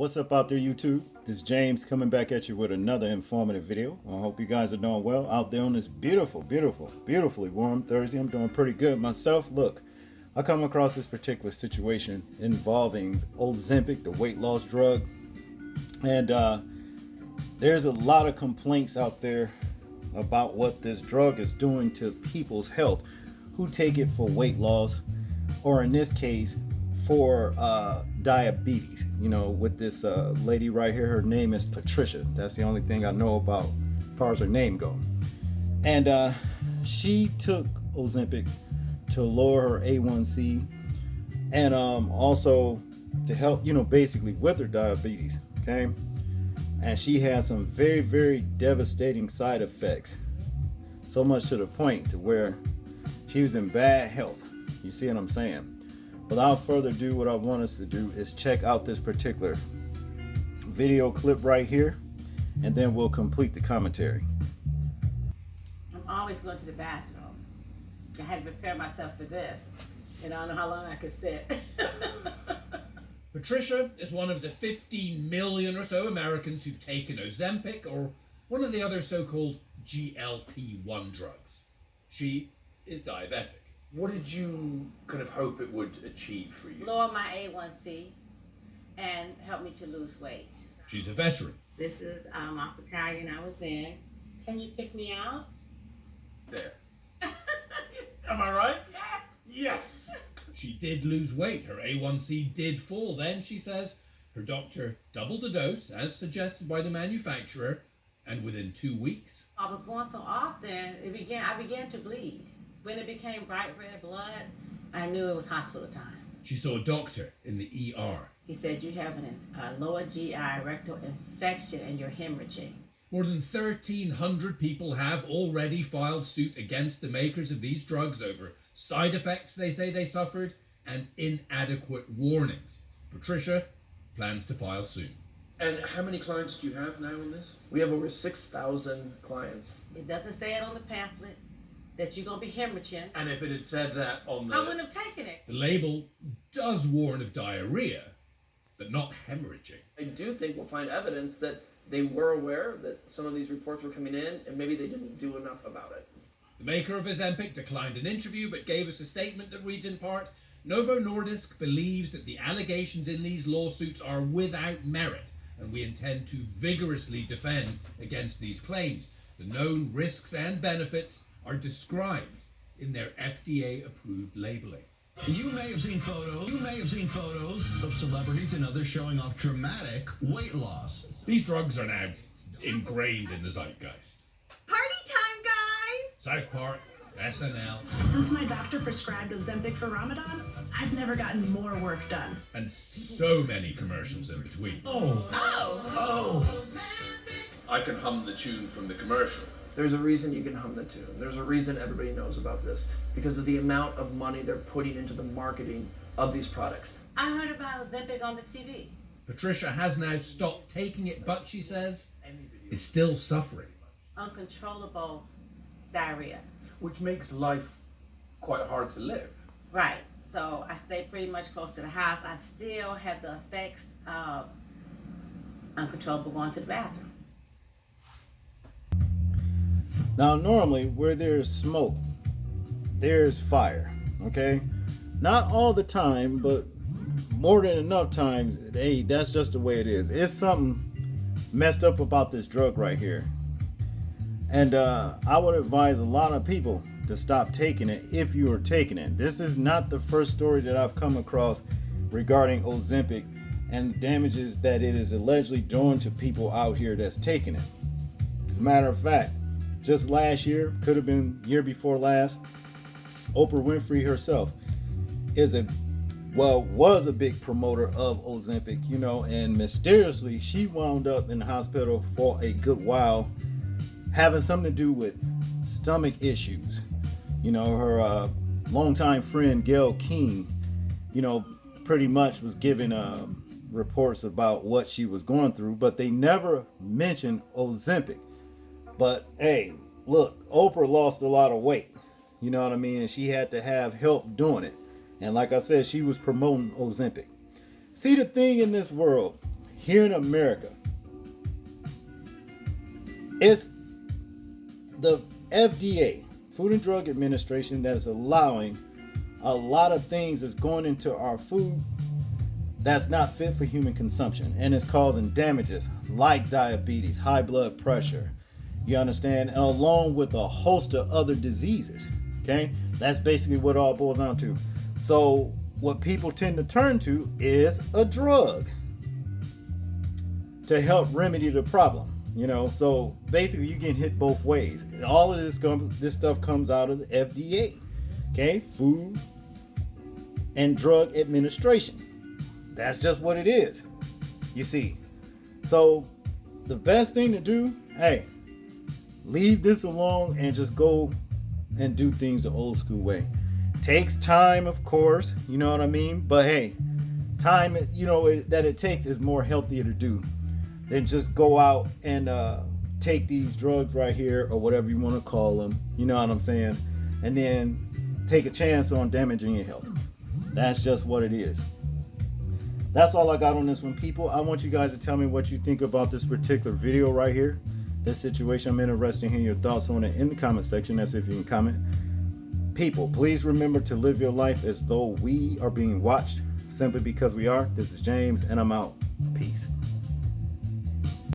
What's up out there, YouTube? This is James coming back at you with another informative video. I hope you guys are doing well out there on this beautifully warm Thursday. I'm doing pretty good myself. Look, I come across this particular situation involving Ozempic, the weight loss drug. And there's a lot of complaints out there about what this drug is doing to people's health who take it for weight loss, or in this case, for diabetes. You know, with this lady right here, her name is Patricia. That's the only thing I know about as far as her name goes. And she took Ozempic to lower her A1C and also to help, basically with her diabetes. Okay. And she had some very devastating side effects. So much to the point to where she was in bad health. You see what I'm saying? Without further ado, what I want us to do is check out this particular video clip right here, and then we'll complete the commentary. I'm always going to the bathroom. I had to prepare myself for this. I don't know how long I could sit. Patricia is one of the 15 million or so Americans who've taken Ozempic, or one of the other so-called GLP-1 drugs. She is diabetic. What did you kind of hope it would achieve for you? Lower my A1C and help me to lose weight. She's a veteran. This is my battalion I was in. Can you pick me out? There. Am I right? Yes. Yes. She did lose weight. Her A1C did fall. Then, she says, her doctor doubled the dose, as suggested by the manufacturer, and within 2 weeks... I was going so often, I began to bleed. When it became bright red blood, I knew it was hospital time. She saw a doctor in the ER. He said, you have a lower GI rectal infection and you're hemorrhaging. More than 1,300 people have already filed suit against the makers of these drugs over side effects they say they suffered and inadequate warnings. Patricia plans to file soon. And how many clients do you have now on this? We have over 6,000 clients. It doesn't say it on the pamphlet that you're going to be hemorrhaging. And if it had said that on the... I wouldn't have taken it. The label does warn of diarrhea, but not hemorrhaging. I do think we'll find evidence that they were aware that some of these reports were coming in, and maybe they didn't do enough about it. The maker of Ozempic declined an interview, but gave us a statement that reads in part, Novo Nordisk believes that the allegations in these lawsuits are without merit, and we intend to vigorously defend against these claims. The known risks and benefits are described in their FDA-approved labeling. You may have seen photos of celebrities and others showing off dramatic weight loss. These drugs are now ingrained in the zeitgeist. Party time, guys! South Park, SNL, Since my doctor prescribed Ozempic for Ramadan, I've never gotten more work done. and so many commercials in between. I can hum the tune from the commercial. There's a reason you can hum the tune. There's a reason everybody knows about this, because of the amount of money they're putting into the marketing of these products. I heard about Ozempic on the TV. Patricia has now stopped taking it, but she says is still suffering. Uncontrollable diarrhea. Which makes life quite hard to live. Right. So I stay pretty much close to the house. I still have the effects of uncontrollable going to the bathroom. Now, normally where there's smoke, there's fire. Okay, not all the time, but more than enough times. Hey, that's just the way it is. It's something messed up about this drug right here, and I would advise a lot of people to stop taking it if you are taking it. This is not the first story that I've come across regarding Ozempic and the damages that it is allegedly doing to people out here that's taking it. As a matter of fact, just last year, could have been year before last, Oprah Winfrey herself was a big promoter of Ozempic, and mysteriously she wound up in the hospital for a good while, having something to do with stomach issues. Her longtime friend Gayle King, pretty much was giving reports about what she was going through, but they never mentioned Ozempic. But hey, look, Oprah lost a lot of weight. You know what I mean? And she had to have help doing it. And like I said, she was promoting Ozempic. See, the thing in this world, here in America, it's the FDA, Food and Drug Administration, that is allowing a lot of things that's going into our food that's not fit for human consumption, and it's causing damages like diabetes, high blood pressure, you understand, and along with a host of other diseases. Okay, that's basically what it all boils down to. So what people tend to turn to is a drug to help remedy the problem. You know, so basically you get hit both ways. And all of this stuff comes out of the FDA, okay, Food and Drug Administration. That's just what it is, you see. So the best thing to do, hey, leave this alone and just go and do things the old school way. Takes time, of course, you know what I mean? But hey, time, you know, that it takes is more healthier to do than just go out and take these drugs right here, or whatever you want to call them, you know what I'm saying? And then take a chance on damaging your health. That's just what it is. That's all I got on this one, people. I want you guys to tell me what you think about this particular video right here, this situation. I'm interested in hearing your thoughts on it in the comment section. That's if you can comment. People, please remember to live your life as though we are being watched, simply because we are. This is James, and I'm out. Peace.